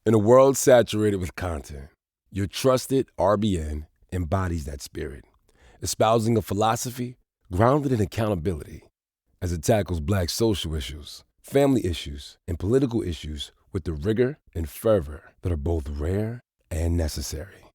In a world saturated with content, your trusted RBN embodies that spirit, espousing a philosophy grounded in accountability as it tackles Black social issues, family issues, and political issues with the rigor and fervor that are both rare and necessary.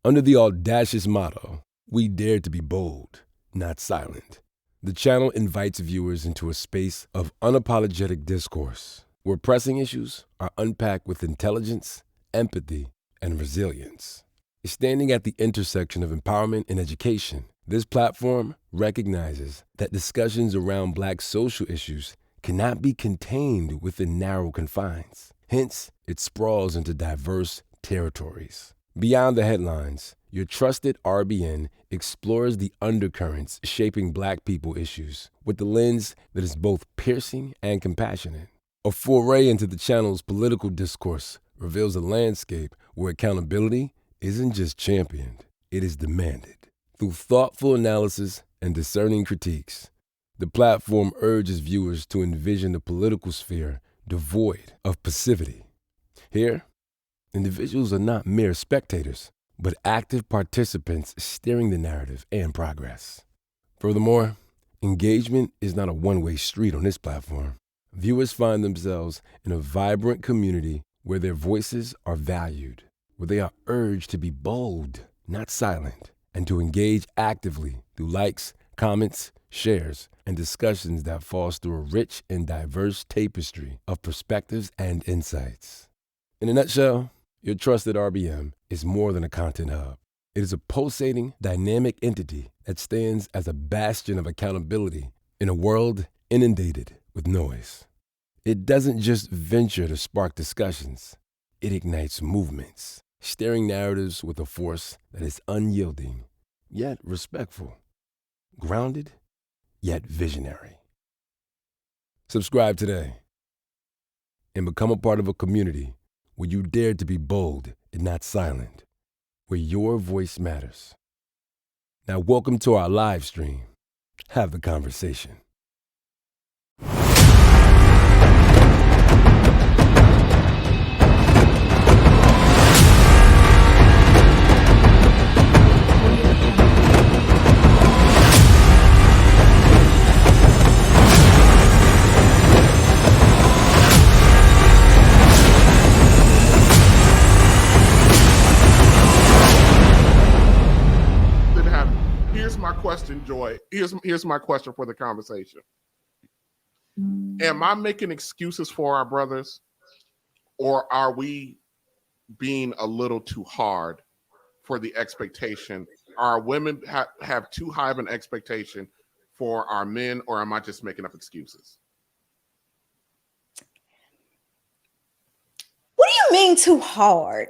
Under the audacious motto, we dare to be bold, not silent. The channel invites viewers into a space of unapologetic discourse, where pressing issues are unpacked with intelligence, empathy, and resilience. Standing at the intersection of empowerment and education, this platform recognizes that discussions around Black social issues cannot be contained within narrow confines. Hence, it sprawls into diverse territories. Beyond the headlines, your trusted RBN explores the undercurrents shaping Black people issues with the lens that is both piercing and compassionate. A foray into the channel's political discourse reveals a landscape where accountability isn't just championed, it is demanded. Through thoughtful analysis and discerning critiques, the platform urges viewers to envision a political sphere devoid of passivity. Here, individuals are not mere spectators, but active participants steering the narrative and progress. Furthermore, engagement is not a one-way street on this platform. Viewers find themselves in a vibrant community where their voices are valued, where they are urged to be bold, not silent, and to engage actively through likes, comments, shares, and discussions that foster a rich and diverse tapestry of perspectives and insights. In a nutshell, your trusted RBM is more than a content hub. It is a pulsating, dynamic entity that stands as a bastion of accountability in a world inundated with noise. It doesn't just venture to spark discussions, it ignites movements, steering narratives with a force that is unyielding, yet respectful, grounded, yet visionary. Subscribe today and become a part of a community where you dare to be bold and not silent, where your voice matters. Now, welcome to our live stream. Have the conversation. Here's my question, Joy. Here's my question for the conversation. Am I making excuses for our brothers, or are we being a little too hard for the expectation? Are women have too high of an expectation for our men, or am I just making up excuses? What do you mean too hard?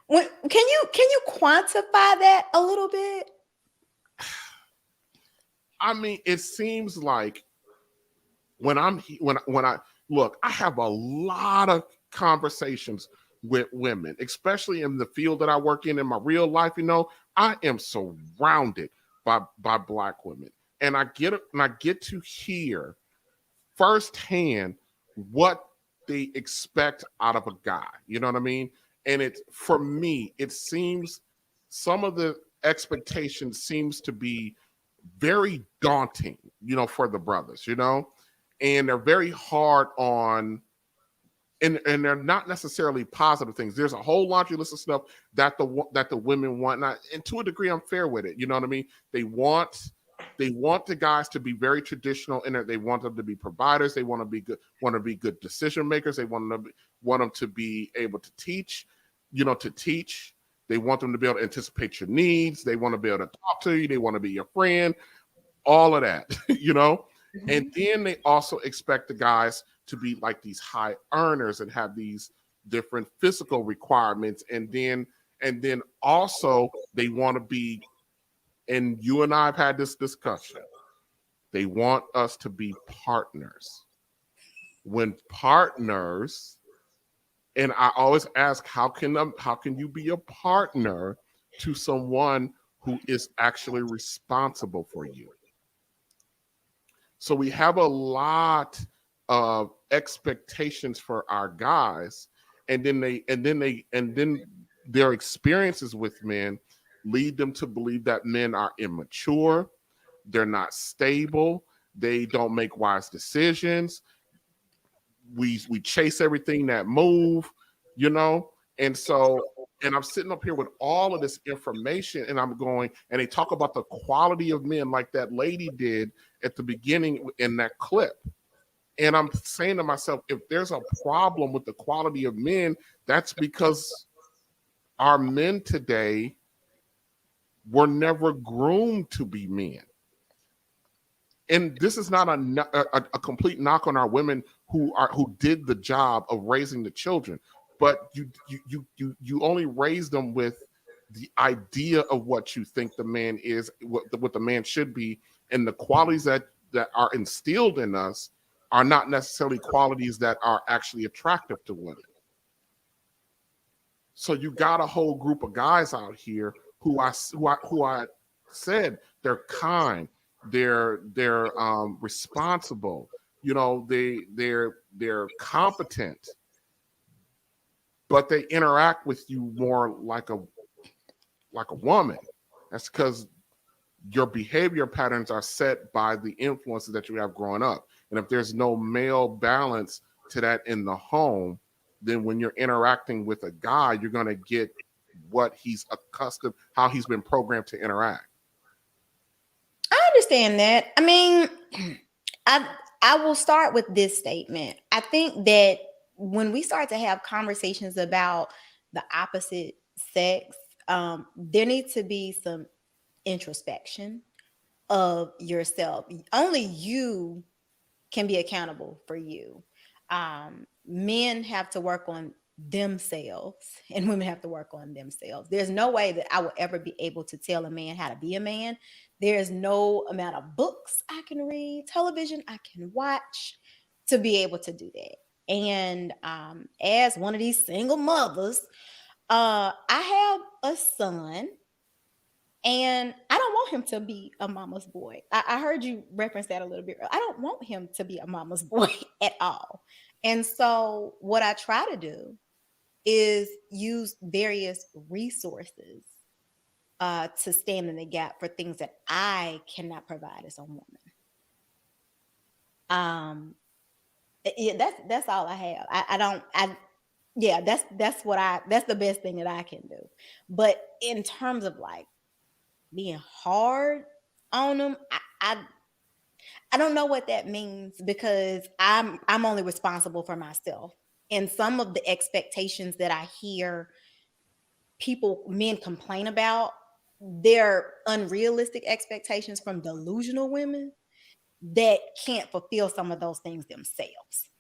Can you quantify that a little bit? I mean, it seems like when I look, I have a lot of conversations with women, especially in the field that I work in my real life. You know, I am surrounded by Black women, and I get to hear firsthand what they expect out of a guy. You know what I mean? And for me, it seems some of the expectations seems to be very daunting, you know, for the brothers, you know, and they're very hard on, and they're not necessarily positive things. There's a whole laundry list of stuff that the women want, and to a degree, I'm fair with it. You know what I mean? They want the guys to be very traditional, and they want them to be providers. They want to be good decision makers. They want them to be able to teach, you know, They want them to be able to anticipate your needs. They want to be able to talk to you. They want to be your friend, all of that, you know? Mm-hmm. And then they also expect the guys to be like these high earners and have these different physical requirements. And then also they want to be, and you and I have had this discussion, they want us to be partners. When partners, and I always ask, how can you be a partner to someone who is actually responsible for you? So we have a lot of expectations for our guys, and then their experiences with men lead them to believe that men are immature, they're not stable, they don't make wise decisions. We chase everything that move, you know. And so, and I'm sitting up here with all of this information, and I'm going, and they talk about the quality of men like that lady did at the beginning in that clip. And I'm saying to myself, if there's a problem with the quality of men, that's because our men today were never groomed to be men. And this is not a complete knock on our women who did the job of raising the children, but you only raise them with the idea of what you think the man is, what the man should be, and the qualities that are instilled in us are not necessarily qualities that are actually attractive to women. So you got a whole group of guys out here who I said they're kind, they're responsible, you know, they're competent, but they interact with you more like a woman. That's because your behavior patterns are set by the influences that you have growing up. And if there's no male balance to that in the home, then when you're interacting with a guy, you're going to get what he's accustomed, how he's been programmed to interact. I understand that. I mean, I will start with this statement. I think that when we start to have conversations about the opposite sex, there needs to be some introspection of yourself. Only you can be accountable for you. Men have to work on themselves and women have to work on themselves. There's no way that I will ever be able to tell a man how to be a man. There's no amount of books I can read, television I can watch to be able to do that. And as one of these single mothers, I have a son. And I don't want him to be a mama's boy. I heard you reference that a little bit. I don't want him to be a mama's boy at all. And so what I try to do is use various resources to stand in the gap for things that I cannot provide as a woman. Yeah, that's all I have. That's the best thing that I can do. But in terms of like being hard on them, I don't know what that means, because I'm only responsible for myself. And some of the expectations that I hear men complain about, they're unrealistic expectations from delusional women that can't fulfill some of those things themselves.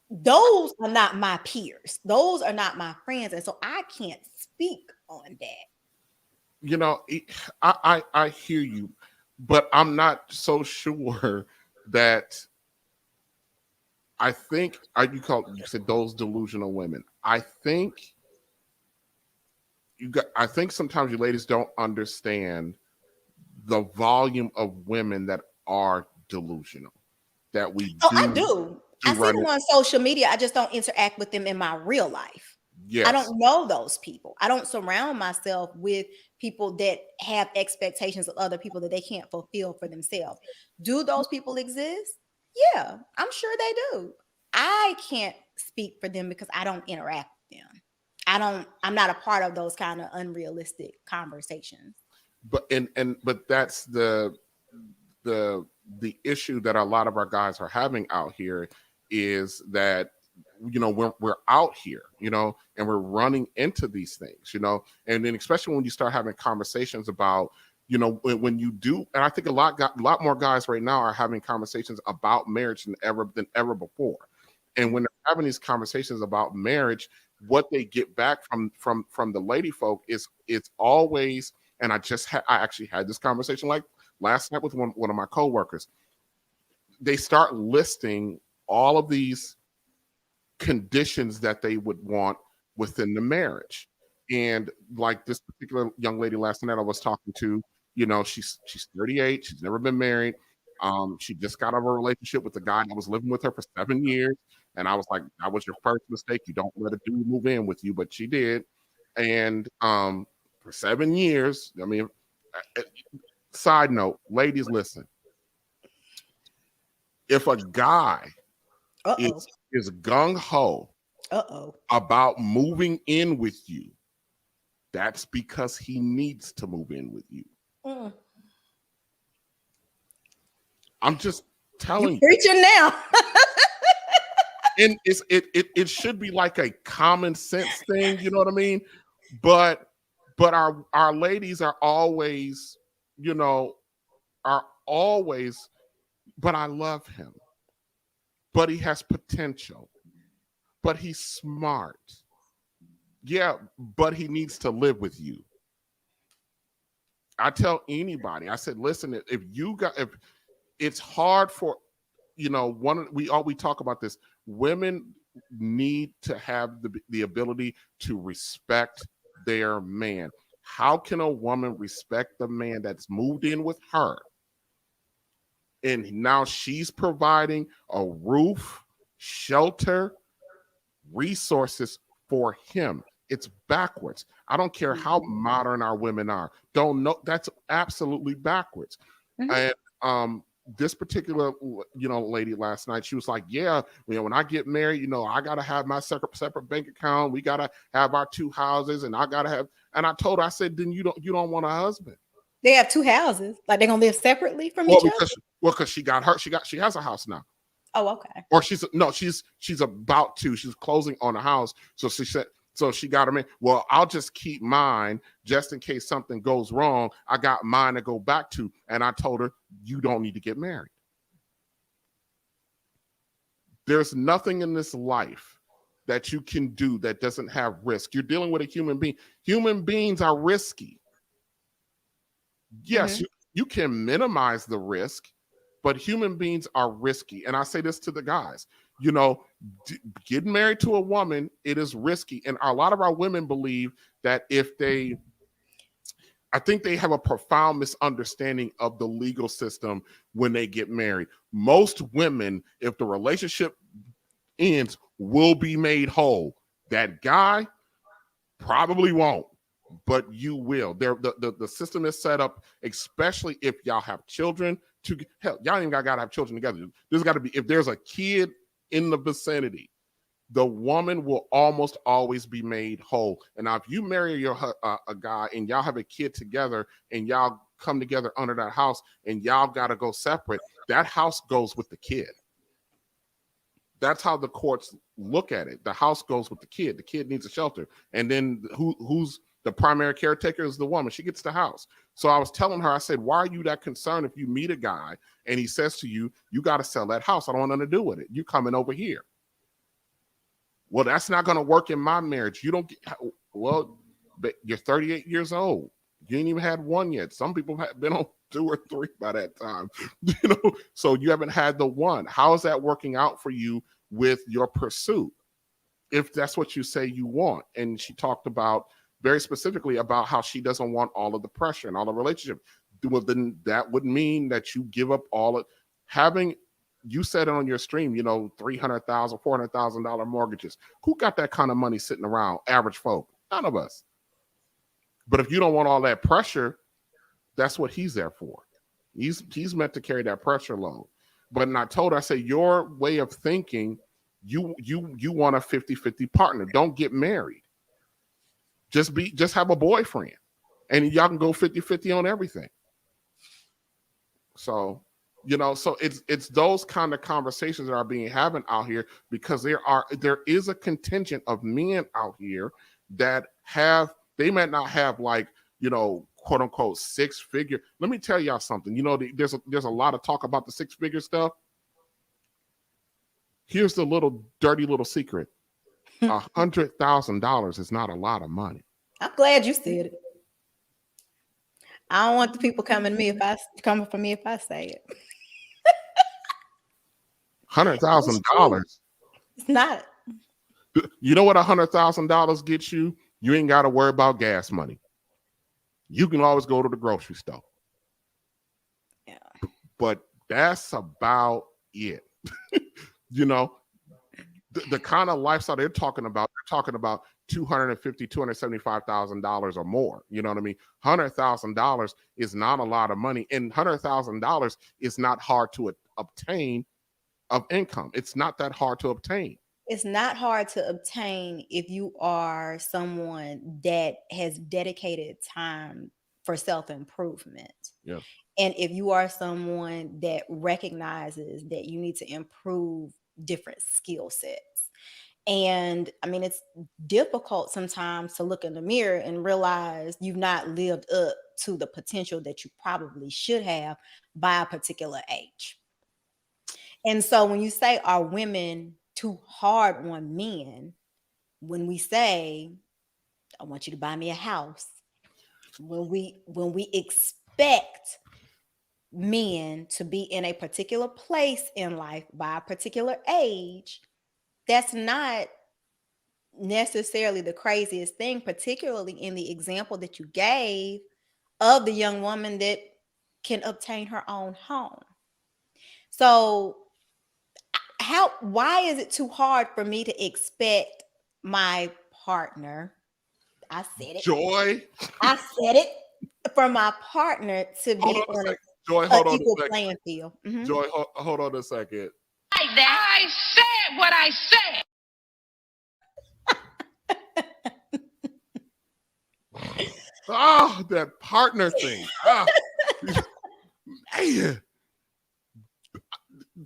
Those are not my peers. Those are not my friends. And so I can't speak on that. You know, I hear you, but I'm not so sure that I think you said those delusional women. I think sometimes you ladies don't understand the volume of women that are delusional that we do. Oh, I do. I see them on social media. I just don't interact with them in my real life. Yes. I don't know those people. I don't surround myself with people that have expectations of other people that they can't fulfill for themselves. Do those people exist? Yeah, I'm sure they do. I can't speak for them because I don't interact with them. I'm not a part of those kind of unrealistic conversations. But but that's the issue that a lot of our guys are having out here, is that, you know, we're out here, you know, and we're running into these things, you know, and then especially when you start having conversations about, you know, when you do, and I think a lot more guys right now are having conversations about marriage than ever before. And when they're having these conversations about marriage, what they get back from the lady folk is it's always, and I actually had this conversation like last night with one of my coworkers. They start listing all of these conditions that they would want within the marriage. And like this particular young lady last night I was talking to, you know, she's 38, she's never been married. She just got out of a relationship with a guy that was living with her for 7 years. And I was like, that was your first mistake. You don't let a dude move in with you, but she did. And for 7 years, I mean, side note, ladies, listen. If a guy is gung-ho about moving in with you, that's because he needs to move in with you. I'm just telling you. Preaching now. And it should be like a common sense thing, you know what I mean? But our ladies are always, but I love him. But he has potential. But he's smart. Yeah, but he needs to live with you. I tell anybody, I said, listen, if it's hard for, we talk about this. Women need to have the ability to respect their man. How can a woman respect the man that's moved in with her? And now she's providing a roof, shelter, resources for him. It's backwards. I don't care how modern our women are. Don't know. That's absolutely backwards. And this particular, lady last night, she was like, yeah, when I get married, I got to have my separate bank account. We got to have our 2 houses, and I got to have, and I told her, I said, then you don't want a husband. They have 2 houses. Like they're going to live separately from each other? Because she has a house now. Oh, okay. Or she's about to, she's closing on a house. So she said, so she got him in. Well, I'll just keep mine just in case something goes wrong. I got mine to go back to. And I told her, you don't need to get married. There's nothing in this life that you can do that doesn't have risk. You're dealing with a human being. Human beings are risky. Yes, you can minimize the risk, but human beings are risky. And I say this to the guys, getting married to a woman, it is risky. And a lot of our women believe that I think they have a profound misunderstanding of the legal system when they get married. Most women, if the relationship ends, will be made whole. That guy probably won't, but you will. The system is set up, especially if y'all have children. Hell, y'all ain't gotta have children together. There's got to be, if there's a kid in the vicinity, the woman will almost always be made whole. And now if you marry a guy and y'all have a kid together and y'all come together under that house and y'all got to go separate, that house goes with the kid. That's how the courts look at it. The house goes with the kid. The kid needs a shelter. And then who's the primary caretaker is the woman. She gets the house. So I was telling her, I said, why are you that concerned if you meet a guy and he says to you, you got to sell that house. I don't want nothing to do with it. You coming over here. Well, that's not going to work in my marriage. You don't get, well, but you're 38 years old. You ain't even had one yet. Some people have been on 2 or 3 by that time, so you haven't had the one. How is that working out for you with your pursuit? If that's what you say you want. And she talked about very specifically about how she doesn't want all of the pressure and all the relationship. Well, then that would mean that you give up all of having. You said it on your stream, $300,000, $400,000 mortgages. Who got that kind of money sitting around? Average folk. None of us. But if you don't want all that pressure, that's what he's there for. He's meant to carry that pressure load. But I told her, I said, your way of thinking, you want a 50-50 partner. Don't get married. Just have a boyfriend. And y'all can go 50-50 on everything. So so it's those kind of conversations that are being having out here, because there is a contingent of men out here that they might not have like, quote unquote 6-figure. Let me tell y'all something. There's a lot of talk about the 6-figure stuff. Here's the dirty little secret. $100,000 is not a lot of money. I'm glad you said it. I don't want the people coming for me if I say it. $100,000. It's not. You know what $100,000 gets you? You ain't got to worry about gas money. You can always go to the grocery store. Yeah. But that's about it. the kind of lifestyle they're talking about $250,000, $275,000 or more. You know what I mean? $100,000 is not a lot of money, and $100,000 is not hard to obtain of income. It's not that hard to obtain. It's not hard to obtain if you are someone that has dedicated time for self-improvement. Yeah. And if you are someone that recognizes that you need to improve different skill sets. And I mean, it's difficult sometimes to look in the mirror and realize you've not lived up to the potential that you probably should have by a particular age. And so when you say, are women too hard on men? When we say, I want you to buy me a house, when we expect men to be in a particular place in life by a particular age, that's not necessarily the craziest thing, particularly in the example that you gave of the young woman that can obtain her own home. So why is it too hard for me to expect my partner? I said it. Joy. I said it, for my partner to be on an equal playing field. Mm-hmm. Joy, hold on a second. I said what I said. Oh, that partner thing. Hey.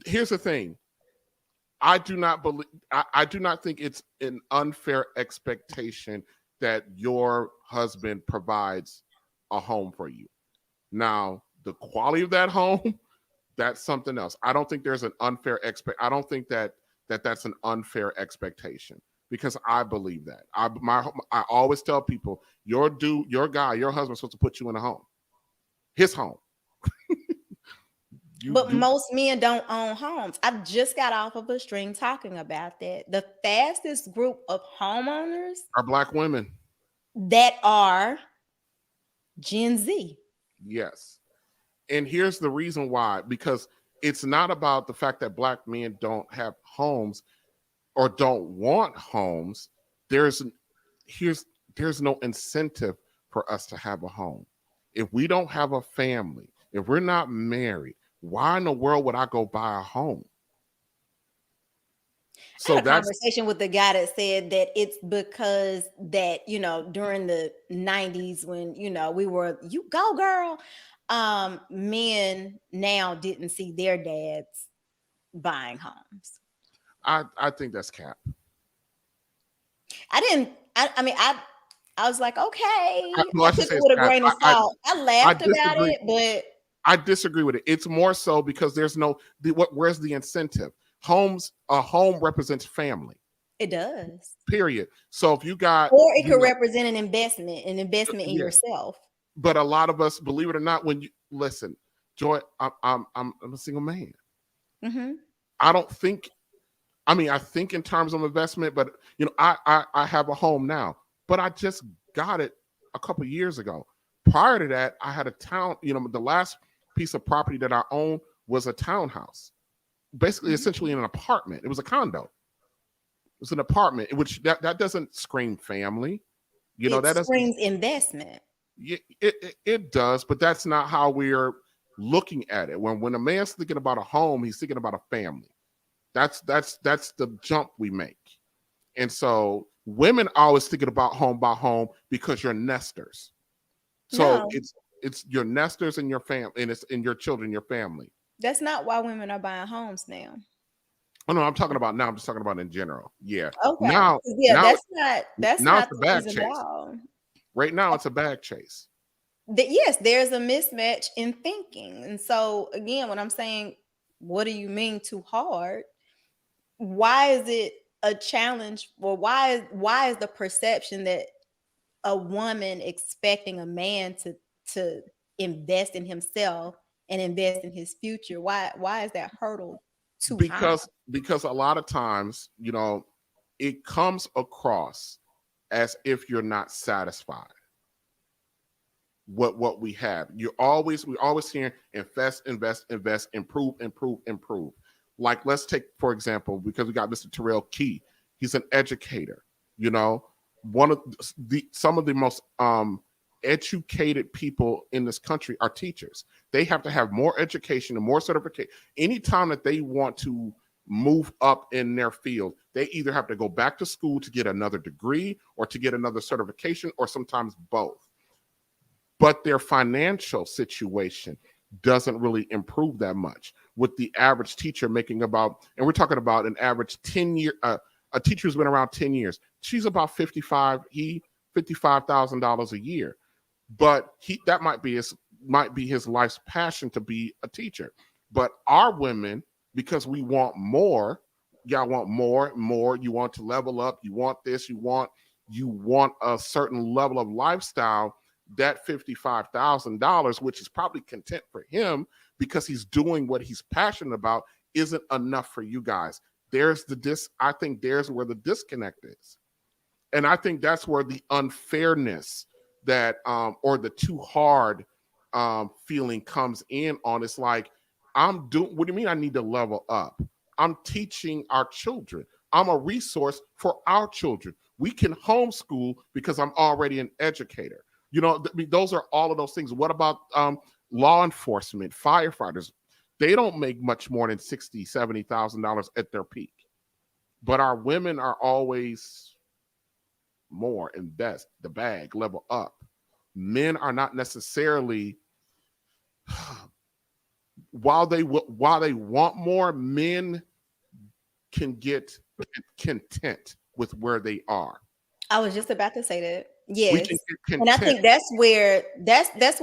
Here's the thing. I do not think it's an unfair expectation that your husband provides a home for you. Now, the quality of that home, that's something else. I don't think there's an unfair I don't think that's an unfair expectation, because I believe that. I always tell people, your husband's supposed to put you in a home, his home. Most men don't own homes. I just got off of a stream talking about that. The fastest group of homeowners are Black women that are Gen Z. Yes. And here's the reason why, because it's not about the fact that Black men don't have homes or don't want homes. There's no incentive for us to have a home. If we don't have a family, if we're not married, why in the world would I go buy a home? So I had a conversation with the guy that said that it's because that, during the 90s when, we were, you go girl, men now didn't see their dads buying homes. I think that's cap. I was like, okay. I took it with a grain of salt. I laughed about it, but I disagree with it. It's more so because where's the incentive? A home represents family. It does. Period. So if you got, or it could represent an investment in yourself. But a lot of us, believe it or not, when you listen, Joy, I'm a single man. Mm-hmm. I think in terms of investment, but I have a home now, but I just got it a couple of years ago. Prior to that, I had a town. The last piece of property that I owned was a townhouse, basically, essentially an apartment. It was a condo. It was an apartment, which that doesn't scream family. That screams investment. It does, but that's not how we're looking at it. When a man's thinking about a home, he's thinking about a family. That's the jump we make. And so women are always thinking about home by home because you're nesters. So it's your nesters and your family, and it's in your children, your family. That's not why women are buying homes now. Oh no, I'm talking about now. I'm just talking about in general. Yeah. Okay. Now that's not the bag chase. Right now, it's a bag chase. Yes, there's a mismatch in thinking, and so again, when I'm saying, what do you mean too hard? Why is it a challenge? Well, why is the perception that a woman expecting a man to invest in himself and invest in his future? Why is that hurdle too high? Because a lot of times, it comes across as if you're not satisfied what we we always hear invest, improve. Like, let's take, for example, because we got Mr. Terrell Key. He's an educator. You know, some of the most educated people in this country are teachers. They have to have more education and more certification. Anytime that they want to move up in their field, they either have to go back to school to get another degree or to get another certification, or sometimes both. But their financial situation doesn't really improve that much, with the average teacher making about, and we're talking about an average 10-year, a teacher who's been around 10 years. She's about $55,000 a year. But that might be his life's passion, to be a teacher. But our women, because we want more, y'all want more. You want to level up. You want this. You want a certain level of lifestyle. That $55,000, which is probably content for him because he's doing what he's passionate about, isn't enough for you guys. I think there's where the disconnect is. And I think that's where the unfairness that or the too hard feeling comes in on. It's like, what do you mean I need to level up? I'm teaching our children. I'm a resource for our children. We can homeschool because I'm already an educator. You know, those are all of those things. What about law enforcement, firefighters? They don't make much more than $60,000, $70,000 at their peak. But our women are always more, invest, the bag, level up. Men are not necessarily, while they want more, men can get content with where they are. I was just about to say that. Yes. And I think that's where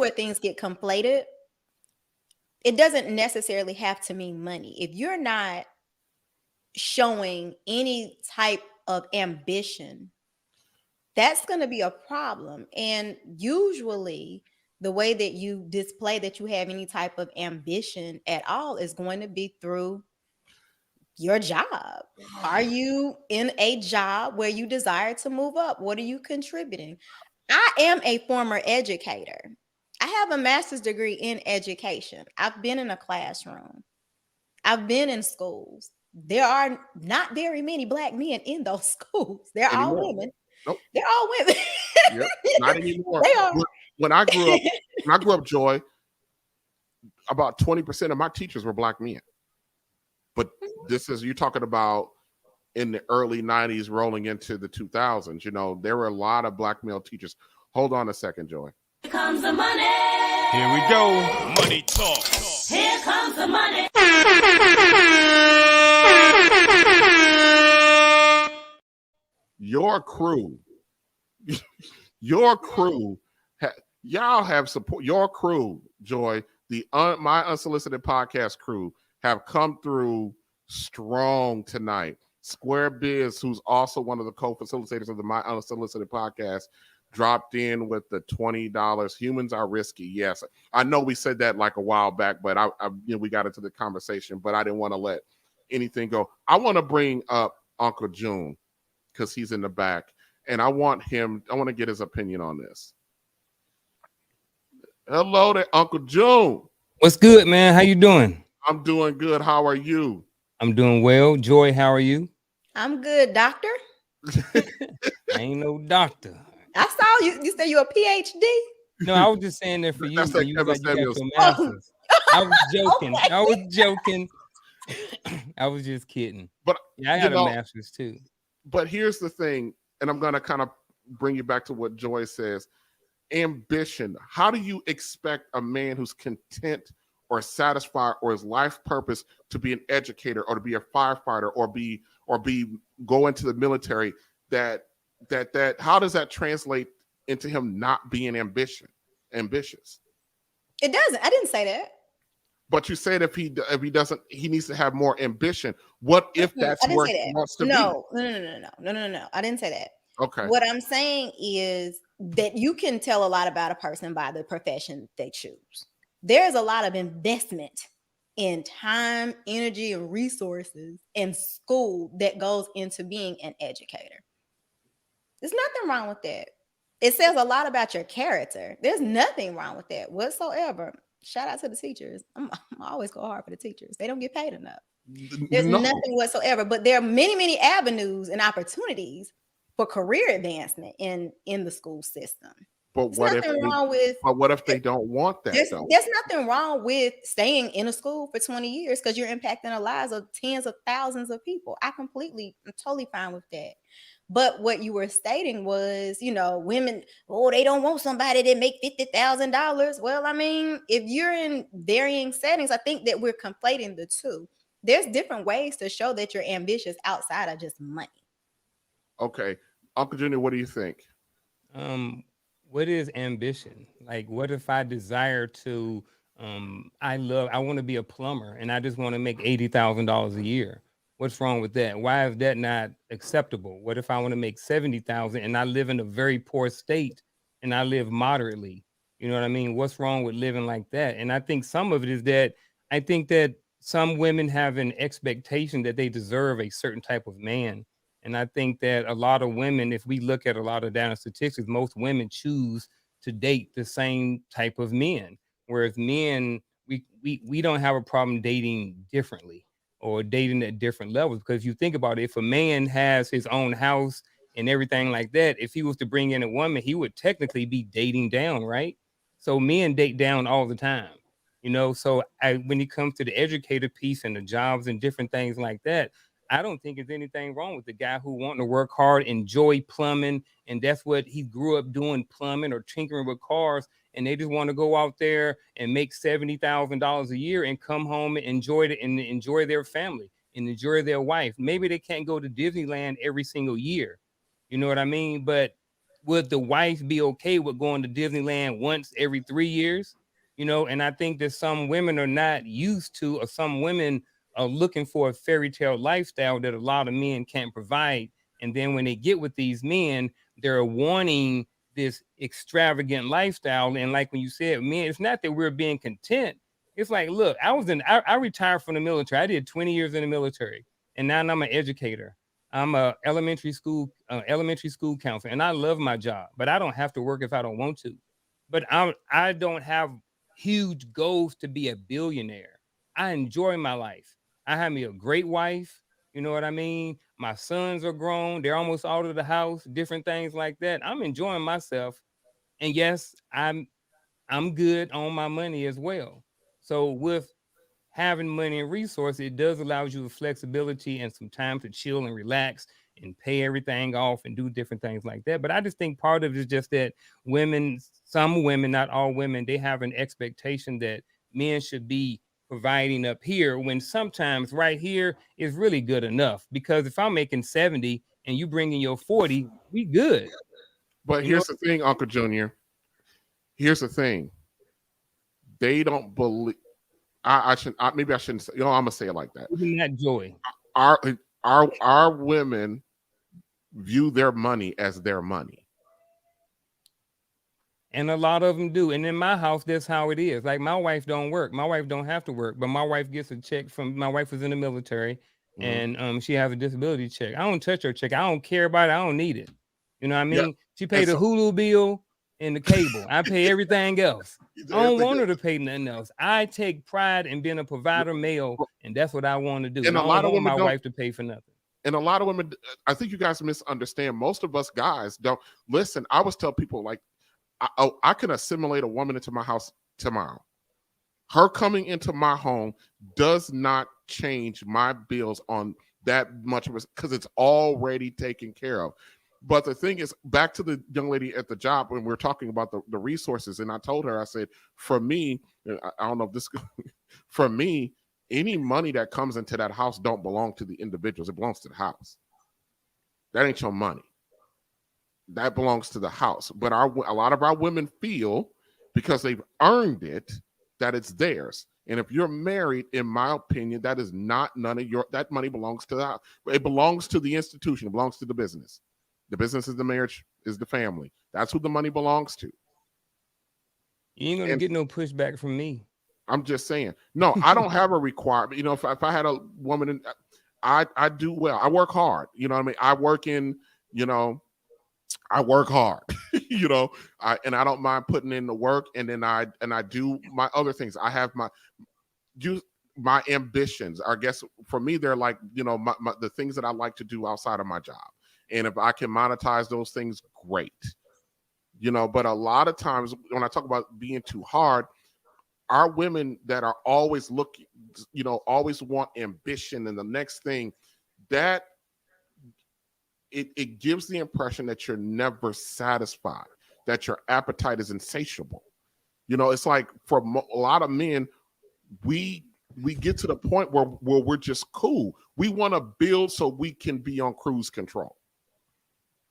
things get conflated. It doesn't necessarily have to mean money. If you're not showing any type of ambition, that's going to be a problem. And usually the way that you display that you have any type of ambition at all is going to be through your job. Are you in a job where you desire to move up? What are you contributing? I am a former educator. I have a master's degree in education. I've been in a classroom. I've been in schools. There are not very many Black men in those schools. They're all women. Nope. They're all women. Yep. Not anymore. They are. When I grew up, Joy, about 20% of my teachers were Black men. But this is, you're talking about in the early 90s rolling into the 2000s. You know, there were a lot of Black male teachers. Hold on a second, Joy. Here comes the money. Here we go. Money talk. Here comes the money. Your crew, y'all have support. Your crew, Joy, my unsolicited podcast crew, have come through strong tonight. Square Biz, who's also one of the co-facilitators of the My Unsolicited podcast, dropped in with the $20. Humans are risky. Yes, I know we said that like a while back, but we got into the conversation, but I didn't want to let anything go. I want to bring up Uncle June because he's in the back, and I want to get his opinion on this. Hello there, Uncle June. What's good, man? How you doing? I'm doing good. How are you? I'm doing well. Joy, how are you? I'm good, doctor. I ain't no doctor. I saw you. You said you're a PhD. No, I was just saying that for you. That's like Kevin Samuels. I was joking. Okay. I was joking. I was just kidding. But yeah, I got a master's too. But here's the thing, and I'm going to kind of bring you back to what Joy says. Ambition. How do you expect a man who's content or satisfied or his life purpose to be an educator or to be a firefighter or go into the military? That how does that translate into him not being ambitious? It doesn't. I didn't say that. But you said if he doesn't, he needs to have more ambition. What if that's where he wants to be? No. I didn't say that. Okay. What I'm saying is that you can tell a lot about a person by the profession they choose. There's a lot of investment in time, energy, and resources in school that goes into being an educator. There's nothing wrong with that. It says a lot about your character. There's nothing wrong with that whatsoever. Shout out to the teachers. I'm always go hard for the teachers. They don't get paid enough. There's No. nothing whatsoever. But there are many, many avenues and opportunities for career advancement in the school system. But There's what if nothing wrong with but what if they don't want that though? there's nothing wrong with staying in a school for 20 years because you're impacting the lives of tens of thousands of people. I'm totally fine with that. But what you were stating was, women, they don't want somebody that make $50,000. Well, I mean, if you're in varying settings, I think that we're conflating the two. There's different ways to show that you're ambitious outside of just money. Okay. Uncle Junior, what do you think? What is ambition? Like, what if I desire to, I want to be a plumber and I just want to make $80,000 a year? What's wrong with that? Why is that not acceptable? What if I want to make 70,000 and I live in a very poor state and I live moderately? You know what I mean? What's wrong with living like that? And I think some of it is that I think that some women have an expectation that they deserve a certain type of man. And I think that a lot of women, if we look at a lot of data statistics, most women choose to date the same type of men. Whereas men, we don't have a problem dating differently or dating at different levels. Because you think about it, if a man has his own house and everything like that, if he was to bring in a woman, he would technically be dating down, right? So men date down all the time. So when it comes to the educator piece and the jobs and different things like that, I don't think there's anything wrong with the guy who wanting to work hard, enjoy plumbing, and that's what he grew up doing, plumbing or tinkering with cars, and they just want to go out there and make $70,000 a year and come home and enjoy it and enjoy their family and enjoy their wife. Maybe they can't go to Disneyland every single year. You know what I mean? But would the wife be okay with going to Disneyland once every 3 years? And I think that some women are not used to, or some women are looking for a fairy tale lifestyle that a lot of men can't provide. And then when they get with these men, they're wanting this extravagant lifestyle. And like when you said, men, it's not that we're being content. It's like, look, I retired from the military. I did 20 years in the military, and now I'm an educator. I'm a elementary school counselor, and I love my job, but I don't have to work if I don't want to. But I don't have huge goals to be a billionaire. I enjoy my life. I have me a great wife. You know what I mean? My sons are grown. They're almost out of the house, different things like that. I'm enjoying myself. And yes, I'm good on my money as well. So with having money and resources, it does allow you the flexibility and some time to chill and relax and pay everything off and do different things like that. But I just think part of it is just that some women, not all women, they have an expectation that men should be providing up here when sometimes right here is really good enough. Because if I'm making 70 and you bring in your 40, we good. But here's the thing, Uncle Junior. Here's the thing. They don't believe. Maybe I shouldn't say. I'm gonna say it like that. Isn't that joy? Our women view their money as their money. And a lot of them do. And in my house, that's how it is. Like my wife don't work. My wife don't have to work, but my wife gets a check from, my wife was in the military, and she has a disability check. I don't touch her check. I don't care about it. I don't need it. You know what I mean? Yeah. She paid the Hulu bill and the cable. I pay everything else. I don't want her to pay nothing else. I take pride in being a provider male, and that's what I want to do. And I don't want my wife to pay for nothing. And a lot of women, I think you guys misunderstand. Most of us guys don't listen. I always tell people, like, I can assimilate a woman into my house tomorrow. Her coming into my home does not change my bills on that much because it's already taken care of. But the thing is, back to the young lady at the job when we're talking about the resources, and I told her, I said, for me, I don't know if this, for me, any money that comes into that house don't belong to the individuals. It belongs to the house. That ain't your money. That belongs to the house. But a lot of our women feel, because they've earned it, that it's theirs. And if you're married, in my opinion, that is not none of your, that money belongs to the house. It belongs to the institution. It belongs to the business. The business is the marriage, is the family. That's who the money belongs to. You ain't gonna get no pushback from me. I'm just saying. No, I don't have a requirement. You know, if I had a woman, I do well. I work hard. You know what I mean? I work in, I work hard, and I don't mind putting in the work, and then I do my other things. I have my ambitions. I guess for me, they're like, you know, the things that I like to do outside of my job. And if I can monetize those things, great. You know, but a lot of times when I talk about being too hard, our women that are always looking, you know, always want ambition and the next thing, that it gives the impression that you're never satisfied, that your appetite is insatiable. You know, it's like for a lot of men, we get to the point where we're just cool. We want to build so we can be on cruise control.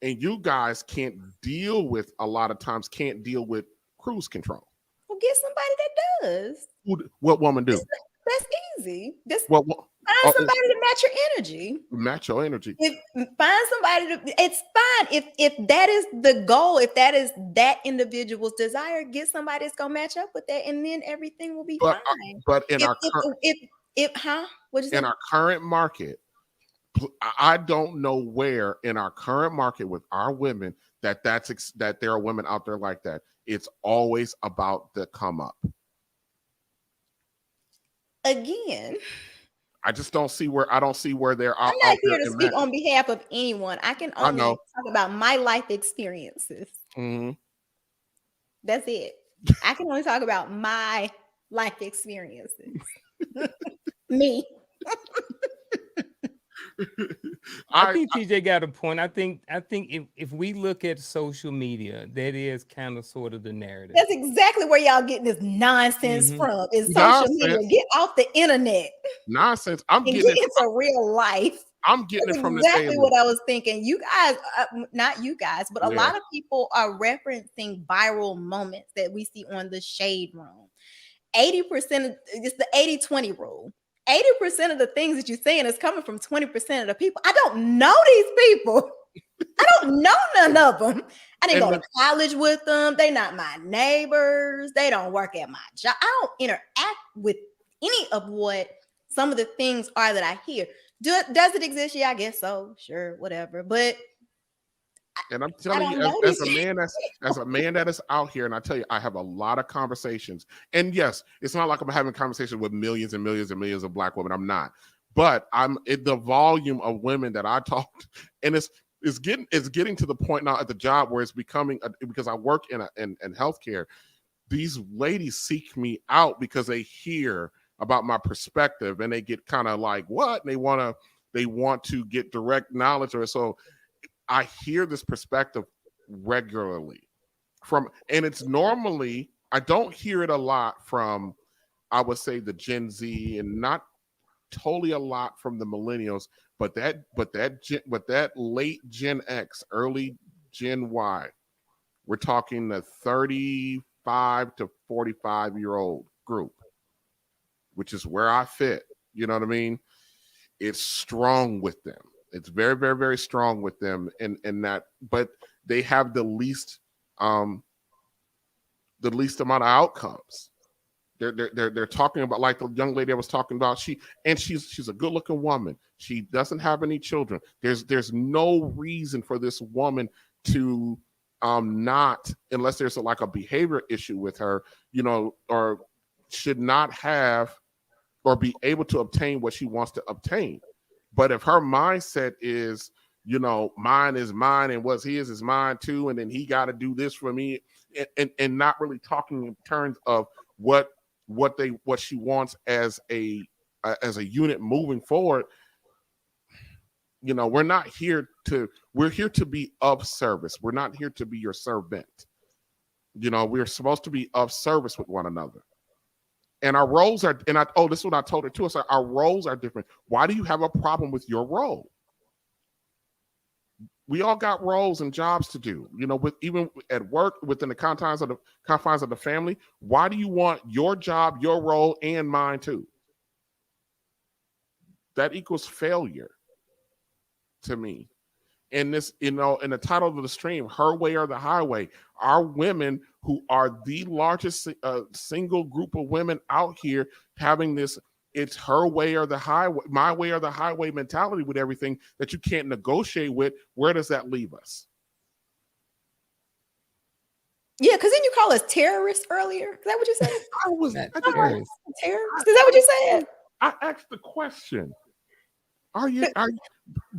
And you guys can't deal with cruise control. Well, get somebody that does. What woman do? That's easy. Just Find somebody to match your energy. Match your energy. Find somebody it's fine. If that is the goal, if that is that individual's desire, get somebody that's gonna match up with that, and then everything will be fine. But in our current market, I don't know where in our current market with our women that there are women out there like that. It's always about the come up. Again, I just don't see where they're out. I'm not here to speak on behalf of anyone. I can only talk about my life experiences. Mm-hmm. That's it. I can only talk about my life experiences. Me. I think TJ got a point. I think if we look at social media, that is kind of sort of the narrative. That's exactly where y'all getting this nonsense from. Is social media. Get off the internet. Nonsense. I'm getting it into real life. I'm getting That's it from exactly the daily. what I was thinking. You guys, not you guys, but a lot of people are referencing viral moments that we see on the Shade Room. 80%, it's the 80-20 rule. 80% of the things that you're saying is coming from 20% of the people. I don't know these people. I don't know none of them. I didn't go to college with them. They're not my neighbors. They don't work at my job. I don't interact with any of what some of the things are that I hear. Does it exist? Yeah, I guess so. Sure, whatever. But and I'm telling you, as a man that is out here, and I tell you, I have a lot of conversations. And yes, it's not like I'm having conversations with millions and millions and millions of Black women. I'm not. But the volume of women that I talked, and it's getting to the point now at the job where it's becoming because I work in healthcare. These ladies seek me out because they hear about my perspective and they get kind of like, what? And they want to get direct knowledge or so. I hear this perspective regularly and it's normally, I don't hear it a lot from, I would say, the Gen Z, and not totally a lot from the millennials, but that late Gen X, early Gen Y, we're talking the 35 to 45-year-old group, which is where I fit. You know what I mean? It's strong with them. It's very, very, very strong with them, and that, but they have the least amount of outcomes. They're talking about, like the young lady I was talking about. She's a good looking woman. She doesn't have any children. There's no reason for this woman to not, unless there's like a behavior issue with her, you know, or should not have or be able to obtain what she wants to obtain. But if her mindset is, you know, mine is mine and what's his is mine too, and then he got to do this for me, and not really talking in terms of what she wants as a unit moving forward, you know, we're here to be of service. We're not here to be your servant. You know, we're supposed to be of service with one another. And our roles are, this is what I told her too. I said, our roles are different. Why do you have a problem with your role? We all got roles and jobs to do, you know, even at work, within the confines of the family. Why do you want your job, your role, and mine too? That equals failure to me. And this, you know, in the title of the stream, Her Way or the Highway, our women who are the largest single group of women out here having this, it's her way or the highway, my way or the highway mentality with everything that you can't negotiate with. Where does that leave us? Yeah, because then you call us terrorists earlier. Is that what you said? I was terrorists. Terrorists? Is that what you said? I asked the question. Are you? That's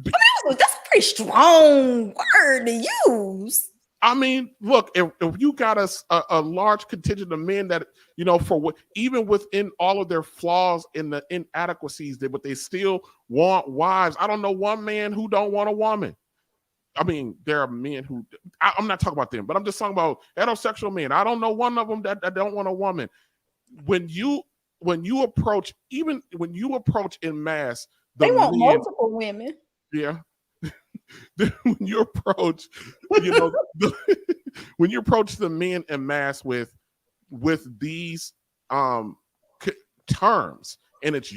a pretty strong word to use. I mean, look, if you got a large contingent of men that, for what, even within all of their flaws and the inadequacies, but they still want wives. I don't know one man who don't want a woman. I mean, there are men who, I'm not talking about them, but I'm just talking about heterosexual men. I don't know one of them that don't want a woman. When you approach in mass, they want multiple women. Yeah. When you approach, when you approach the men en masse with these terms, and it's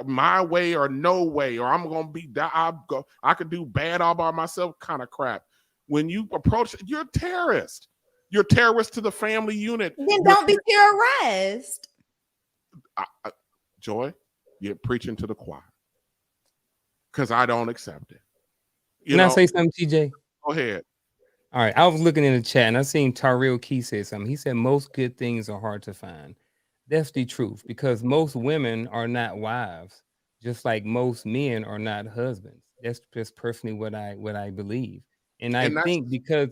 my way or no way, or I'm gonna be I could do bad all by myself kind of crap. When you approach, you're a terrorist. You're a terrorist to the family unit. Then don't be terrorized. Joy, you're preaching to the choir. Because I don't accept it. Can I say something, TJ? Go ahead. All right. I was looking in the chat and I seen Tariel Key say something. He said most good things are hard to find. That's the truth, because most women are not wives, just like most men are not husbands. That's just personally what I believe. And I think because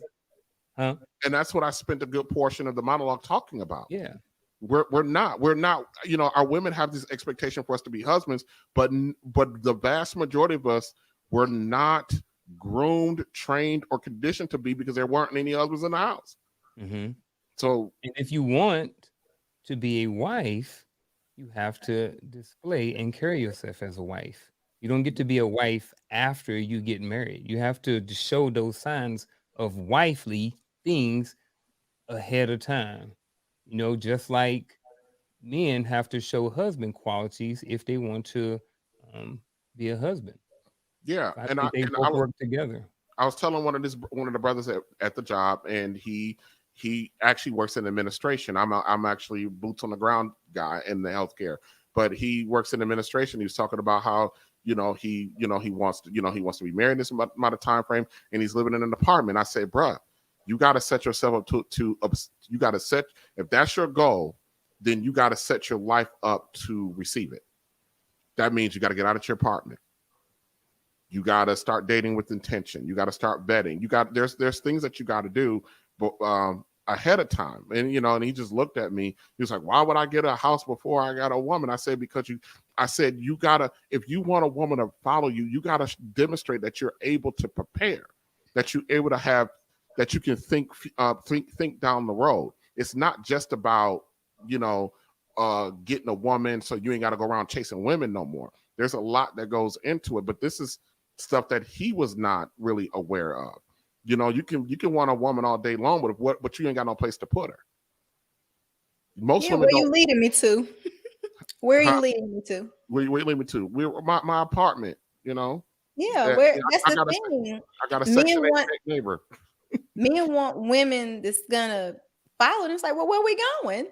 and that's what I spent a good portion of the monologue talking about. Yeah. We're not, our women have this expectation for us to be husbands, but the vast majority of us were not groomed, trained, or conditioned to be, because there weren't any husbands in the house. Mm-hmm. So, and if you want to be a wife, you have to display and carry yourself as a wife. You don't get to be a wife after you get married. You have to show those signs of wifely things ahead of time. Just like men have to show husband qualities if they want to be a husband. Yeah, I think they both work together. I was telling one of the brothers at the job, and he actually works in administration. I'm actually boots on the ground guy in the healthcare, but he works in administration. He was talking about how he wants to be married in this amount of time frame, and he's living in an apartment. I said, bruh, you got to set yourself up you got to set, if that's your goal, then you got to set your life up to receive it. That means you got to get out of your apartment. You got to start dating with intention. You got to start vetting. There's things that you got to do, but ahead of time. And and he just looked at me. He was like, "Why would I get a house before I got a woman?" I said, "Because you gotta. If you want a woman to follow you, you gotta demonstrate that you're able to prepare, that you're able to have, that you can think down the road. It's not just about getting a woman so you ain't got to go around chasing women no more. There's a lot that goes into it, but this is stuff that he was not really aware of. You can want a woman all day long, but you ain't got no place to put her. Most women. Where you leading me to? Where are you leading me to? Where you leading me to? My apartment. Yeah, that's the thing. I got a Section 8 neighbor. Men want women that's gonna follow them. It's like, well, where are we going?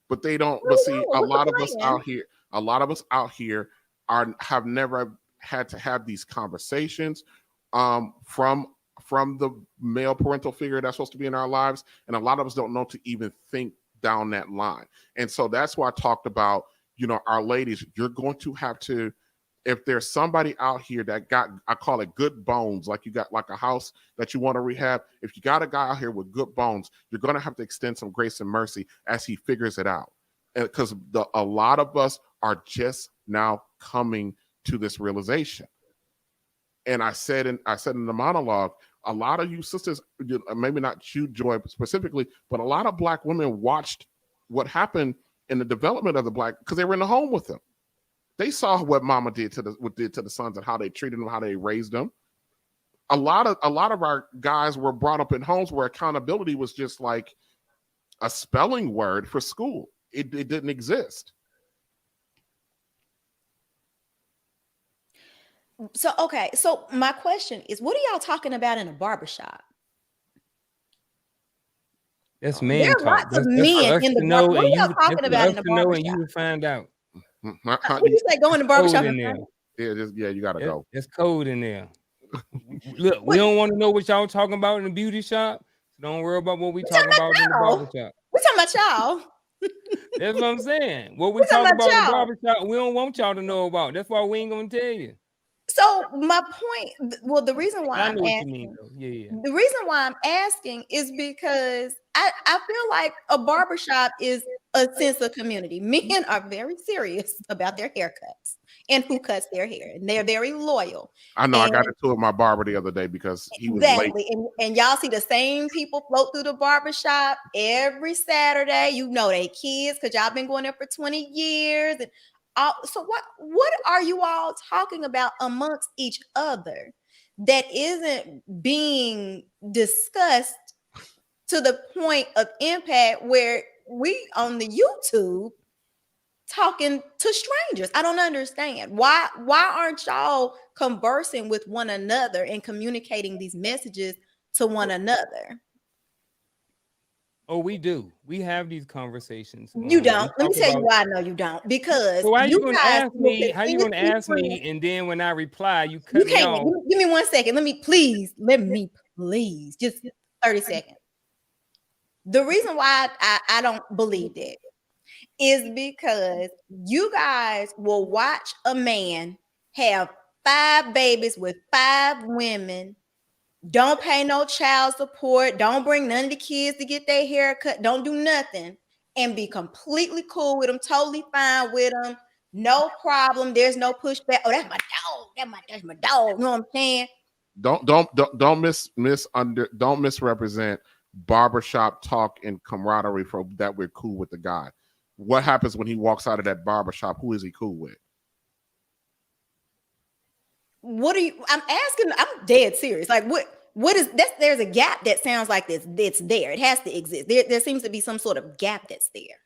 But they don't. But see, a lot of us out here have never had to have these conversations from the male parental figure that's supposed to be in our lives, and a lot of us don't know to even think down that line. And so that's why I talked about, our ladies. You're going to have to, if there's somebody out here that got, I call it good bones, like you got like a house that you want to rehab. If you got a guy out here with good bones, you're going to have to extend some grace and mercy as he figures it out. Because a lot of us are just now coming to this realization. And I said in the monologue, a lot of you sisters, maybe not you, Joy, specifically, but a lot of Black women watched what happened in the development of the Black, because they were in the home with them. They saw what Mama did to the sons and how they treated them, how they raised them. A lot of our guys were brought up in homes where accountability was just like a spelling word for school. It didn't exist. So, okay. So my question is, what are y'all talking about in a barbershop? That's man there are talk. Lots of men in the barbershop. What are y'all talking about in the barbershop? And you will find out. What do you say? Go in the barbershop. You gotta go. There's code in there. Look, we don't want to know what y'all talking about in the beauty shop. So don't worry about what we talking about in the barbershop. We're talking about y'all. That's what I'm saying. What we We're talking talk about in the about y'all. barbershop, we don't want y'all to know about. That's why we ain't gonna tell you. So my point, well, the reason why I I'm know what you asking, mean, though. Yeah. the reason why I'm asking is because I feel like a barbershop is a sense of community. Men are very serious about their haircuts and who cuts their hair, and they're very loyal. I know. I got And into it with my barber the other day because he was late. exactly, and y'all see the same people float through the barbershop every Saturday. You know they kids because y'all been going there for 20 years. And so what are you all talking about amongst each other that isn't being discussed to the point of impact where we on the YouTube talking to strangers? I don't understand. Why aren't y'all conversing with one another and communicating these messages to one another? Oh, we do. We have these conversations. You We don't. Let me talk tell you about. why I know you don't. Because So why you you gonna guys ask will me? How you gonna ask me? And then when I reply, you cut You me can't. off. Give me 1 second. Let me please just 30 seconds. The reason why I don't believe that is because you guys will watch a man have 5 babies with 5 women, don't pay no child support, don't bring none of the kids to get their hair cut, don't do nothing, and be completely cool with them, totally fine with them, no problem. There's no pushback. Oh, that's my dog. That's my dog. You know what I'm saying? Don't misrepresent barbershop talk and camaraderie for that we're cool with the guy. What happens when he walks out of that barbershop? Who is he cool with? What are you? I'm asking. I'm dead serious. Like what is that? There's a gap that sounds like this. It's there. It has to exist. There seems to be some sort of gap that's there.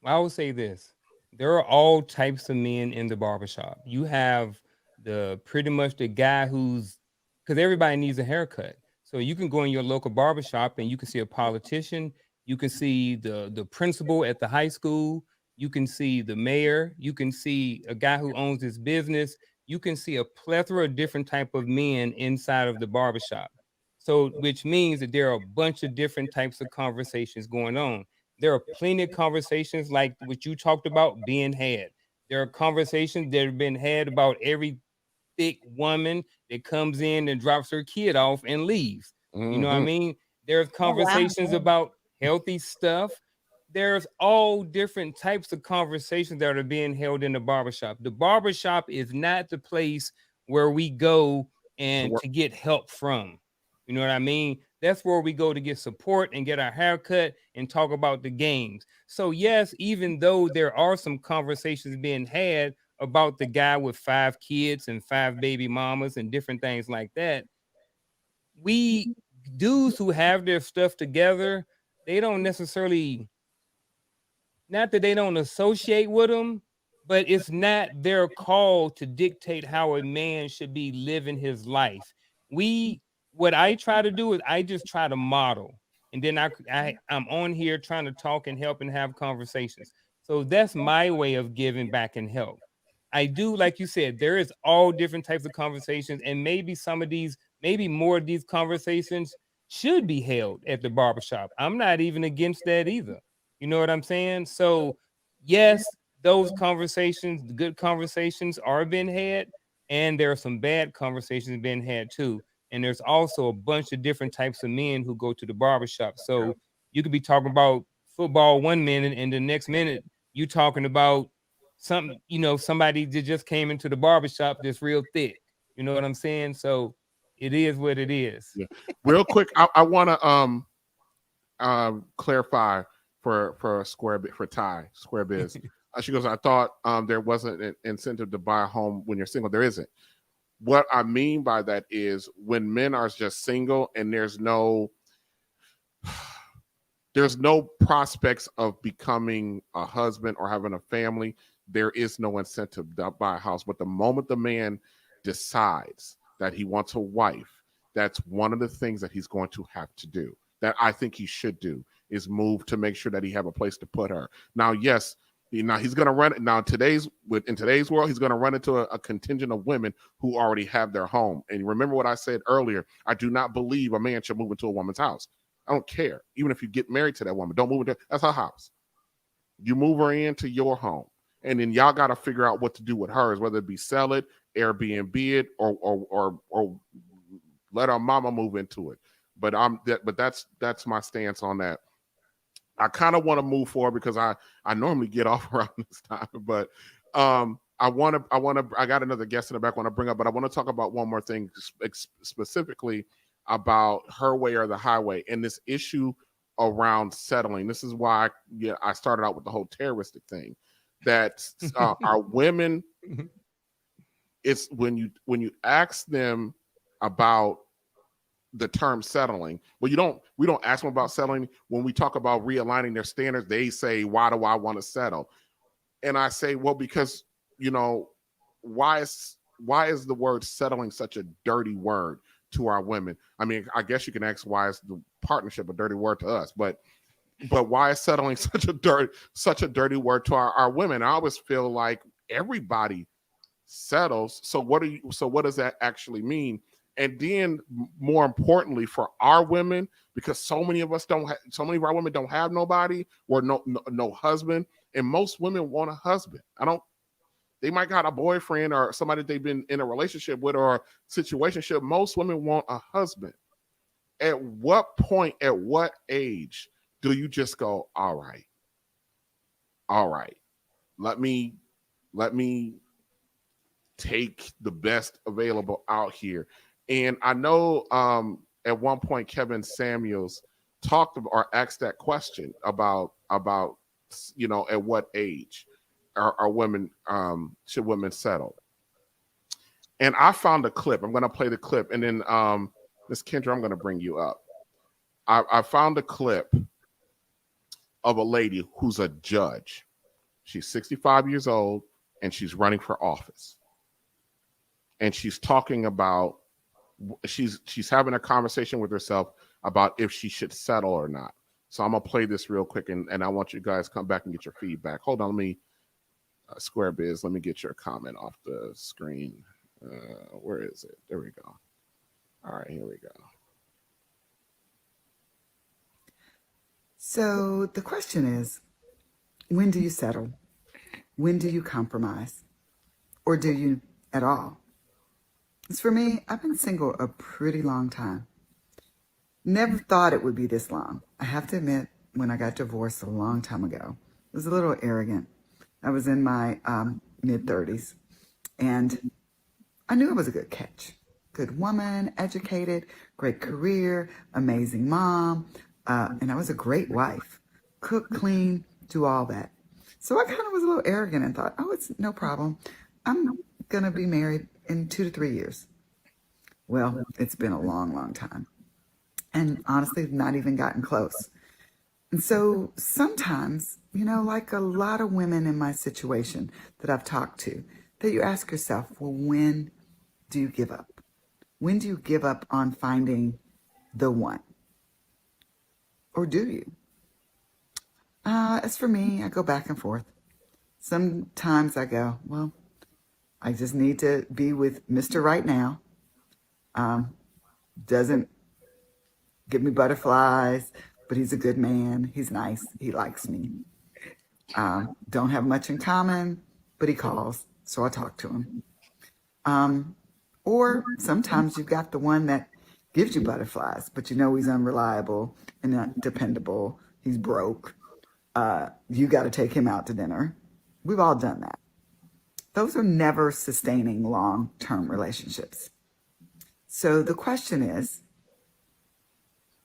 I would say this. There are all types of men in the barbershop. You have the pretty much the guy who's, because everybody needs a haircut. So you can go in your local barbershop and you can see a politician, you can see the principal at the high school, you can see the mayor, you can see a guy who owns his business, you can see a plethora of different type of men inside of the barbershop. So which means that there are a bunch of different types of conversations going on. There are plenty of conversations like what you talked about being had. There are conversations that have been had about every thick woman that comes in and drops her kid off and leaves. You know what I mean? There's Oh, wow. conversations about healthy stuff. There's all different types of conversations that are being held in the barbershop. The barbershop is not the place where we go and to get help from. You know what I mean? That's where we go to get support and get our haircut and talk about the games. So yes, even though there are some conversations being had about the guy with 5 kids and 5 baby mamas and different things like that, we dudes who have their stuff together, they don't necessarily, not that they don't associate with them, but it's not their call to dictate how a man should be living his life. What I try to do is I just try to model, and then I'm on here trying to talk and help and have conversations. So that's my way of giving back and help. I do, like you said, there is all different types of conversations, and maybe maybe more of these conversations should be held at the barbershop. I'm not even against that either. You know what I'm saying? So, yes, those conversations, the good conversations are being had, and there are some bad conversations being had too. And there's also a bunch of different types of men who go to the barbershop. So you could be talking about football 1 minute, and the next minute you talking about somebody that just came into the barbershop that's real thick. You know what I'm saying? So it is what it is. Yeah. Real quick, I want to clarify for Ty Square Biz. She goes, I thought there wasn't an incentive to buy a home when you're single. There isn't. What I mean by that is when men are just single and there's no prospects of becoming a husband or having a family, there is no incentive to buy a house. But the moment the man decides that he wants a wife, that's one of the things that he's going to have to do, that I think he should do, is move to make sure that he have a place to put her. Now, yes, now he's going to run. Now, in today's world, he's going to run into a contingent of women who already have their home. And remember what I said earlier, I do not believe a man should move into a woman's house. I don't care. Even if you get married to that woman, don't move into, that's her house. You move her into your home, and then y'all got to figure out what to do with hers, whether it be sell it, Airbnb it, or let our mama move into it. But that's my stance on that. I kind of want to move forward because I normally get off around this time, but I got another guest in the back I want to bring up, but I want to talk about one more thing specifically about her way or the highway and this issue around settling. This is why I started out with the whole terroristic thing, that our women, it's when you ask them about the term settling, we don't ask them about settling. When we talk about realigning their standards, they say, why do I want to settle? And I say, well, because, why is the word settling such a dirty word to our women? I mean, I guess you can ask, why is the partnership a dirty word to us? But why is settling such a dirty word to our women? I always feel like everybody settles. So what does that actually mean? And then, more importantly, for our women, because so many of our women don't have nobody or no husband, and most women want a husband. They might got a boyfriend or somebody they've been in a relationship with or a situationship. Most women want a husband. At what point, at what age do you just go, all right, let me take the best available out here? And I know at one point Kevin Samuels talked about or asked that question about at what age are women should women settle? And I found a clip. I'm going to play the clip, and then Ms. Kendra, I'm going to bring you up. I found a clip of a lady who's a judge. She's 65 years old, and she's running for office. And she's talking about she's having a conversation with herself about if she should settle or not. So I'm gonna play this real quick, and I want you guys to come back and get your feedback. Hold on, let me Square Biz. Let me get your comment off the screen. Where is it? There we go. All right, here we go. So the question is, when do you settle? When do you compromise? Or do you at all? As for me, I've been single a pretty long time. Never thought it would be this long. I have to admit, when I got divorced a long time ago, I was a little arrogant. I was in my mid-30s, and I knew I was a good catch. Good woman, educated, great career, amazing mom, and I was a great wife. Cook, clean, do all that. So I kind of was a little arrogant and thought, oh, it's no problem. I'm going to be married in 2 to 3 years. Well, it's been a long, long time. And honestly, not even gotten close. And so sometimes, like a lot of women in my situation that I've talked to, that you ask yourself, well, when do you give up? When do you give up on finding the one? Or do you? As for me, I go back and forth. Sometimes I go, well, I just need to be with Mr. Right Now. Doesn't give me butterflies, but he's a good man. He's nice. He likes me. Don't have much in common, but he calls, so I talk to him. Or sometimes you've got the one that gives you butterflies, but he's unreliable and not dependable. He's broke. You got to take him out to dinner. We've all done that. Those are never sustaining long-term relationships. So the question is,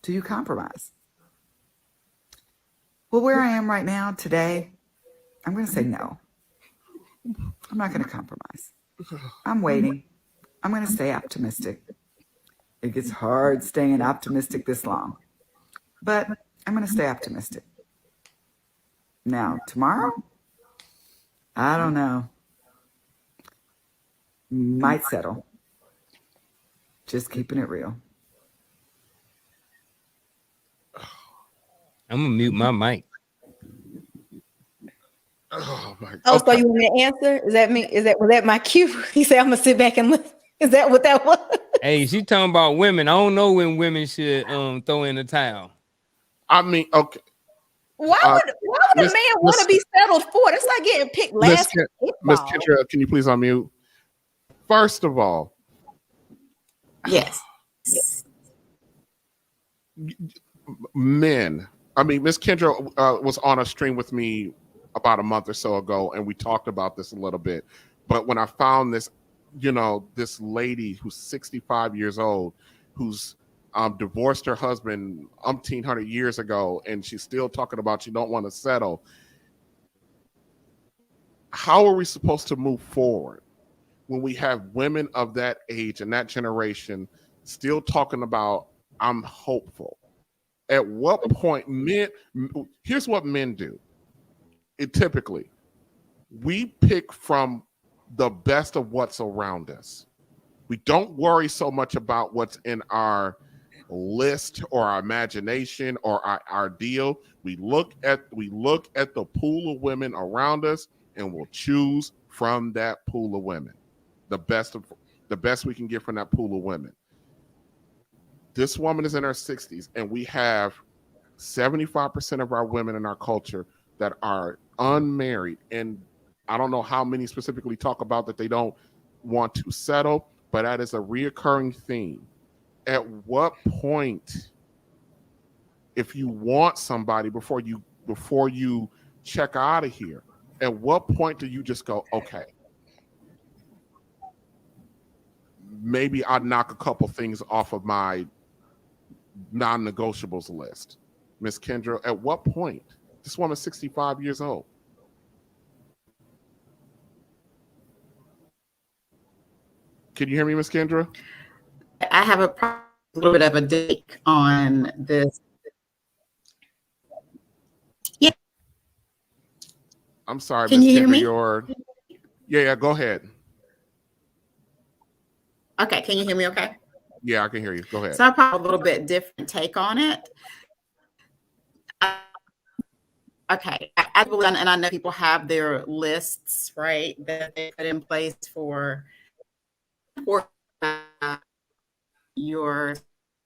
do you compromise? Well, where I am right now today, I'm going to say no. I'm not going to compromise. I'm waiting. I'm going to stay optimistic. It gets hard staying optimistic this long, but I'm going to stay optimistic. Now, tomorrow, I don't know. Might settle. Just keeping it real. I'm gonna mute my mic. Oh my God. Oh, so you want me to answer? Is that me? Was that my cue? He said I'm gonna sit back and listen. Is that what that was? Hey, she talking about women. I don't know when women should throw in the towel. I mean, okay. Why would a Miss man want to Miss be settled for? That's like getting picked Miss last Ken- for Miss kickball. Kendra, can you please unmute? First of all, Yes. men. I mean, Miss Kendra was on a stream with me about a month or so ago, and we talked about this a little bit. But when I found this, this lady who's 65 years old, who's divorced her husband 1,800 years ago, and she's still talking about she don't want to settle. How are we supposed to move forward when we have women of that age and that generation still talking about, I'm hopeful? At what point here's what men do. Typically, we pick from the best of what's around us. We don't worry so much about what's in our list or our imagination or our ideal. We look at the pool of women around us, and we'll choose from that pool of women the best we can get from that pool of women. This woman is in her 60s, and we have 75% of our women in our culture that are unmarried. And I don't know how many specifically talk about that they don't want to settle, but that is a reoccurring theme. At what point, if you want somebody before you check out of here, at what point do you just go, okay, maybe I'll knock a couple things off of my non-negotiables list? Miss Kendra, at what point? This woman's 65 years old. Can you hear me, Miss Kendra? I have a little bit of a take on this. Yeah. I'm sorry, Can Miss you hear Kendra. me? Yeah, go ahead. Okay, can you hear me okay? Yeah, I can hear you. Go ahead. So I probably have a little bit different take on it. Okay, I believe, and I know people have their lists, right, that they put in place for your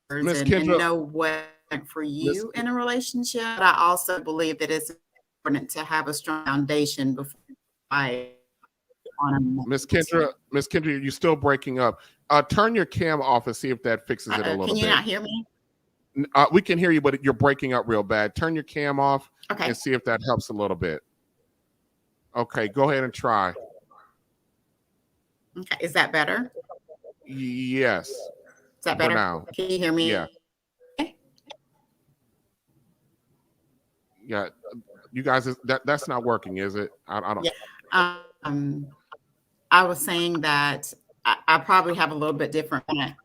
Miss and Kendra, know what for you in a relationship. But I also believe that it's important to have a strong foundation before I on Miss Kendra, you're still breaking up. Turn your cam off and see if that fixes it a little bit. Can you not hear me? We can hear you, but you're breaking up real bad. Turn your cam off Okay. and see if that helps a little bit. Okay, go ahead and try. Okay, is that better? Yes. Is that better? Now. Can you hear me? Yeah. Yeah. You guys, that's not working, is it? I don't. Yeah. I was saying that I probably have a little bit different one.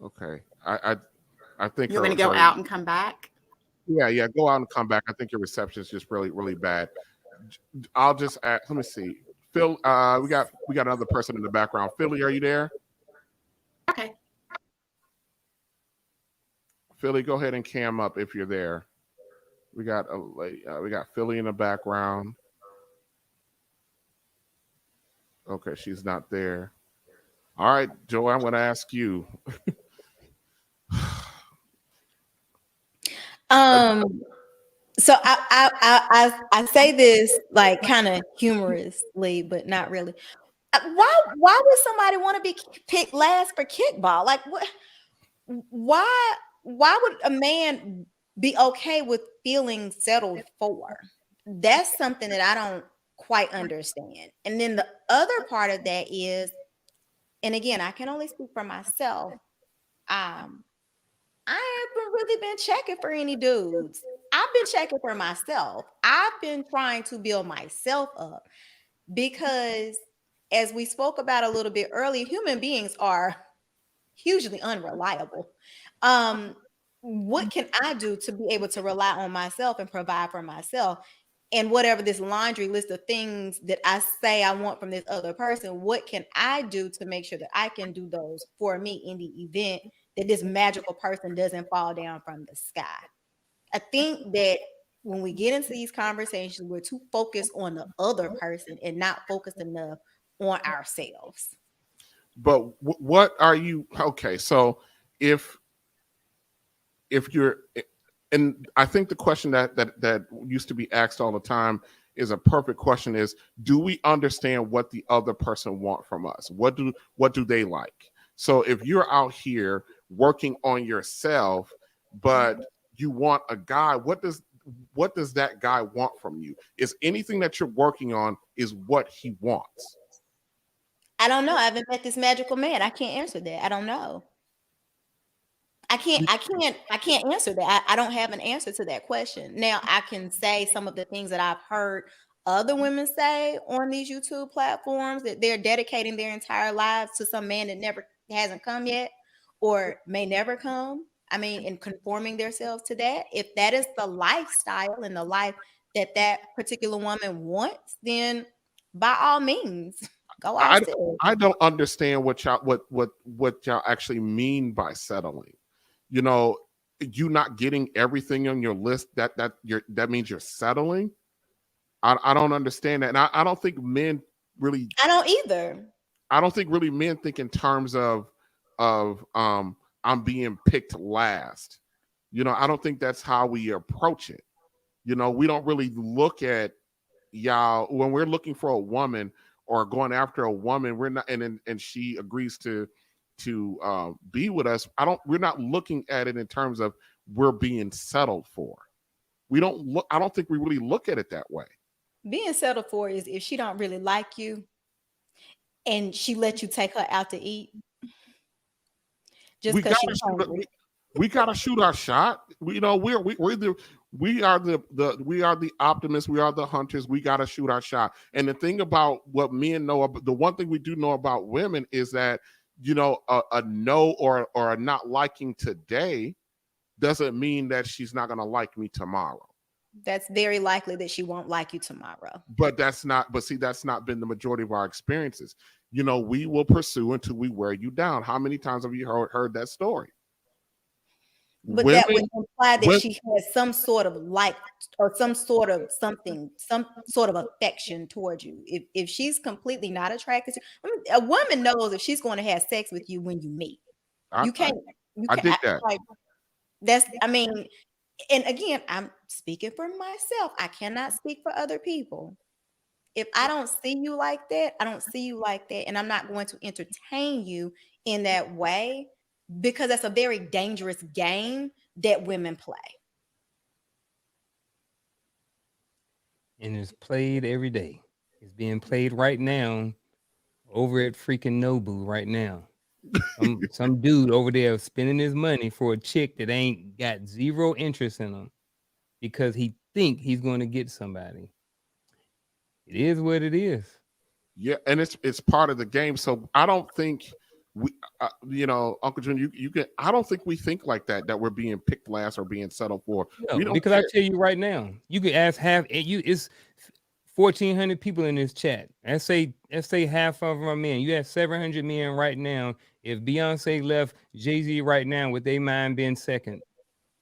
Okay. I think you're going to go out and come back. Yeah. Go out and come back. I think your reception is just really, really bad. I'll just add, let me see. Phil, we got another person in the background. Philly, are you there? Okay. Philly, go ahead and cam up if you're there. We got Philly in the background. Okay, she's not there. All right, Joy, I'm going to ask you. So I say this like kind of humorously, but not really. Why would somebody want to be picked last for kickball? Like what? Why would a man be okay with feeling settled for? That's something that I don't quite understand. And then the other part of that is, and again, I can only speak for myself. I haven't really been checking for any dudes. I've been checking for myself. I've been trying to build myself up because, as we spoke about a little bit earlier, human beings are hugely unreliable. What can I do to be able to rely on myself and provide for myself? And whatever this laundry list of things that I say I want from this other person, what can I do to make sure that I can do those for me in the event that this magical person doesn't fall down from the sky? I think that when we get into these conversations, we're too focused on the other person and not focused enough on ourselves. But what are you? Okay, so if if you're, and I think the question that used to be asked all the time is a perfect question: is do we understand what the other person want from us? What do they like? So if you're out here working on yourself, but you want a guy, what does that guy want from you? Is anything that you're working on is what he wants? I don't know. I haven't met this magical man. I can't answer that. I don't know. I can't answer that. I don't have an answer to that question. Now I can say some of the things that I've heard other women say on these YouTube platforms, that they're dedicating their entire lives to some man that hasn't come yet or may never come. I mean, and conforming themselves to that. If that is the lifestyle and the life that particular woman wants, then by all means, go outside. I don't understand what y'all actually mean by settling. You know, you not getting everything on your list that means you're settling. I don't understand that, and I don't think men really. I don't either. I don't think really men think in terms of I'm being picked last. You know, I don't think that's how we approach it. You know, we don't really look at y'all when we're looking for a woman or going after a woman. We're not, and she agrees to be with us. We're not looking at it in terms of we're being settled for. I don't think we really look at it that way. Being settled for is if she don't really like you and she let you take her out to eat just because she's hungry. We gotta shoot our shot. We are the optimists. We are the hunters. We gotta shoot our shot. And the thing about what men know, the one thing we do know about women is that, you know, a no or a not liking today doesn't mean that she's not gonna like me tomorrow. That's very likely that she won't like you tomorrow. But that's not been the majority of our experiences. You know, we will pursue until we wear you down. How many times have you heard that story? But that would imply that she has some sort of like or some sort of something, some sort of affection towards you. If she's completely not attracted to you, I mean, a woman knows if she's going to have sex with you when you meet. I did that. Like, I mean, and again, I'm speaking for myself. I cannot speak for other people. If I don't see you like that, I don't see you like that. And I'm not going to entertain you in that way, because that's a very dangerous game that women play. And it's played every day. It's being played right now over at freaking Nobu right now. Some dude over there spending his money for a chick that ain't got zero interest in him because he think he's going to get somebody. It is what it is. Yeah, and it's part of the game. So I don't think we, Uncle June, you can. I don't think we think like that we're being picked last or being settled for. No, because care. I tell you right now, you can ask it's 1,400 people in this chat. Let's say half of them are men. You have 700 men right now. If Beyonce left Jay-Z right now with their mind being second,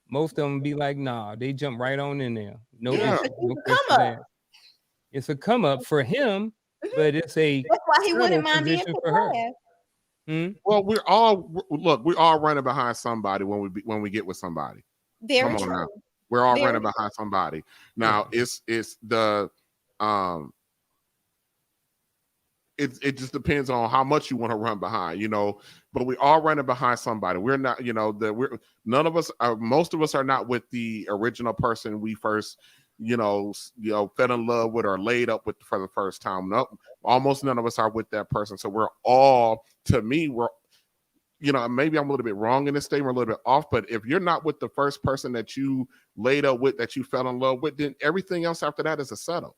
most of them be like, nah, they jump right on in there. No, it's a come up for him, but it's a that's why he wouldn't mind being picked for her. Well, we're all running behind somebody when we get with somebody. Very true. Now. We're all running behind somebody. Now it's the it just depends on how much you want to run behind, but we all running behind somebody. We're not, none of us are, most of us are not with the original person we first, fell in love with or laid up with for the first time. No, almost none of us are with that person. So we're all, to me, maybe I'm a little bit wrong in this statement, a little bit off, but if you're not with the first person that you laid up with, that you fell in love with, then everything else after that is a settle.